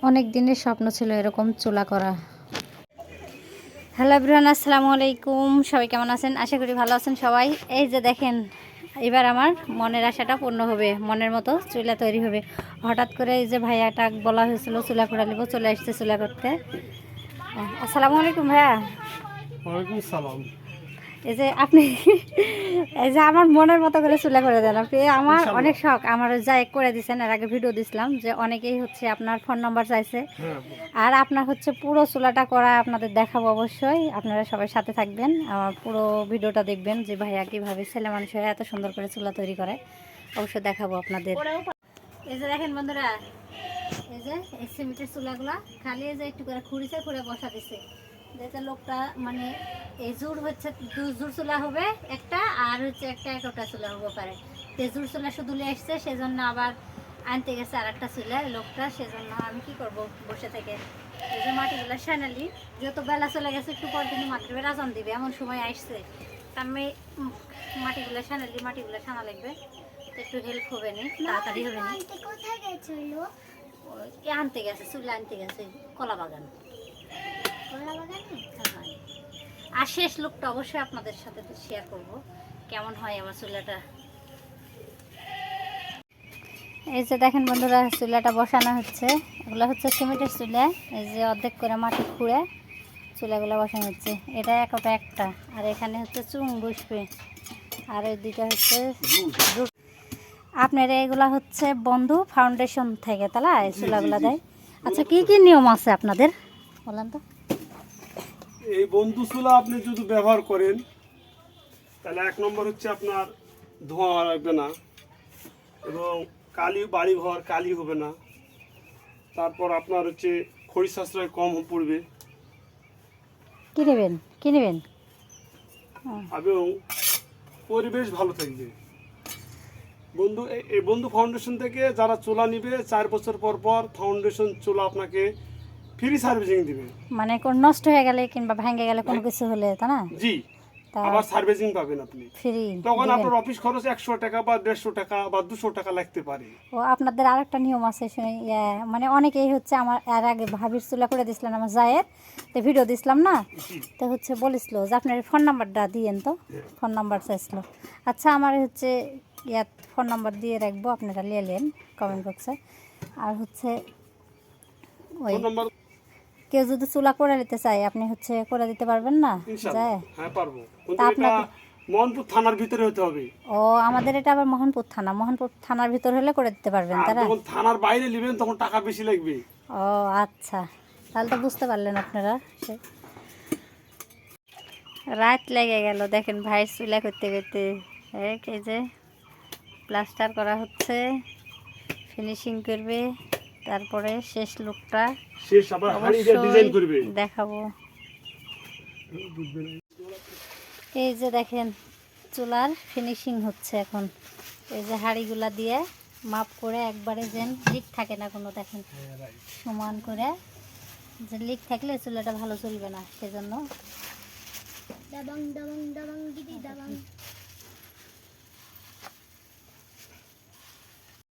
অনেক দিনের স্বপ্ন ছিল এরকম চুলা করা। হ্যালো এভরিওয়ান, আসসালামু আলাইকুম। সবাই কেমন আছেন? আশা করি ভালো আছেন সবাই। এই যে দেখেন, এবার আমার মনের আশাটা পূর্ণ হবে, মনের মতো চুলা তৈরি হবে। হঠাৎ করে এই যে ভাইয়াটা বলা হয়েছিল চুলা করে নেবো, চলে আসছে চুলা করতে। আসসালামু আলাইকুম ভাইয়া। ওয়ালাইকুম সালাম। এই যে আপনি এই যে আমার মনের মতো করে চুলা করে দেন আপনি। আমার অনেক শখ, আমার যা করে দিয়েছেন, এর আগে ভিডিও দিছিলাম যে অনেকেই হচ্ছে আপনার ফোন নাম্বার চাইছে। আর আপনার হচ্ছে পুরো চুলাটা করা আপনাদের দেখাবো অবশ্যই, আপনারা সবাই সাথে থাকবেন, আমার পুরো ভিডিওটা দেখবেন যে ভাইয়া কীভাবে ছেলে মানুষ হয়ে এত সুন্দর করে চুলা তৈরি করে, অবশ্যই দেখাবো আপনাদের। এই যে দেখেন বন্ধুরা, এই যে এই সিমেন্টের চুলাগুলা খালি এই যে একটু করে খুঁড়িছে, খুঁড়ে বসা দিছে, যেটা লোকটা মানে এই জোর হচ্ছে জোর চুলা হবে একটা, আর হচ্ছে একটা একটা চুলা হবো পারে। তেজুর চুলা শুধু আসছে, সেজন্য আবার আনতে গেছে আর একটা চুলা লোকটা, সেজন্য আমি কি করব বসে থেকে। এই যে মাটিগুলা সানালি, যেহেতু বেলা চলে গেছে, একটু পর কিন্তু মাটির আজান দিবে এমন সময় আসছে, আমি মাটিগুলা সানালি, মাটিগুলা সানা লাগবে, একটু হেল্প হবে না, তাড়াতাড়ি হবে না। আনতে গেছে চুলা, আনতে গেছে কলা বাগান। আর শেষ লুকটা অবশ্যই আপনাদের সাথে তো শেয়ার করব, কেমন হয় আমার চুলাটা। এই যে দেখেন বন্ধুরা, চুলাটা বসানো হচ্ছে, এগুলো হচ্ছে সিমেন্টের চুলা। এই যে অর্ধেক করে মাটি খুঁড়ে চুলাগুলো বসানো হচ্ছে, এটা একটা, আর এখানে হচ্ছে চুন বসবে, আর ওই দুইটা হচ্ছে আপনার। এগুলা হচ্ছে বন্ধু ফাউন্ডেশন থেকে তালা এই চুলাগুলা দেয়। আচ্ছা, কি কি নিয়ম আছে আপনাদের বলেন তো? এই বন্ধু চুলা আপনি যদি ব্যবহার করেন তাহলে এক নম্বর হচ্ছে আপনার ধোঁয়া লাগবে না, এবং বাড়ি ঘর কালি হবে না। তারপর আপনার হচ্ছে খড়ি সাশ্রয় কম পড়বে, কি নেবেন এবং পরিবেশ ভালো থাকবে। বন্ধু এই বন্ধু ফাউন্ডেশন থেকে যারা চুলা নিবে 4 বছর পর পর ফাউন্ডেশন চুলা আপনাকে ফ্রি সার্ভিসিং দিবে। মানে কোন নষ্ট হয়ে গেলে কিংবা ভেঙে গেলে কোনো কিছু হলে, তাই না? জি, আবার সার্ভিসিং পাবেন আপনি ফ্রি। তখন আপনার অফিস খরচ 100 টাকা বা 150 টাকা বা 200 টাকা লাগতে পারে। ও আপনাদের আরেকটা নিয়ম আছে শুনে, মানে অনেকেই হচ্ছে আমার এর আগে ভাবির চুলা করে দিছিলেন আমার জায়ের, তো ভিডিও দিছিলাম না, তো হচ্ছে বলেছিল যে আপনার ফোন নাম্বারটা দিয়েন, তো ফোন নাম্বার চাইছিল। আচ্ছা, আমার হচ্ছে ফোন নাম্বার দিয়ে রাখবো, আপনারা নিয়ে নেন কমেন্ট বক্সে। আর হচ্ছে ওই কেউ যদি চুলা করে নিতে চাই, আপনি হচ্ছে করে দিতে পারবেন না? যায়, হ্যাঁ পারবো, কিন্তু এটা মোহনপুর থানার ভিতরে হতে হবে। ও আমাদের এটা আবার মোহনপুর থানার ভিতর হলে করে দিতে পারবেন তারা? যখন থানার বাইরে নেবেন তখন টাকা বেশি লাগবে। ও আচ্ছা, তাহলে তো বুঝতে পারলেন আপনারা। রাত লেগে গেল দেখেন ভাইয়ের চুলা করতে করতে। এই যে প্লাস্টার করা হচ্ছে, ফিনিশিং করবে, তারপরে শেষ লুকটা দেখাবো। এই যে দেখেন চুলার ফিনিশিং হচ্ছে এখন। এই যে হাঁড়িগুলা দিয়ে মাপ করে একবারে যেন লিক থাকে না কোনো, দেখেন সমান করে, যে লিক থাকলে চুলাটা ভালো চলবে না, সেজন্য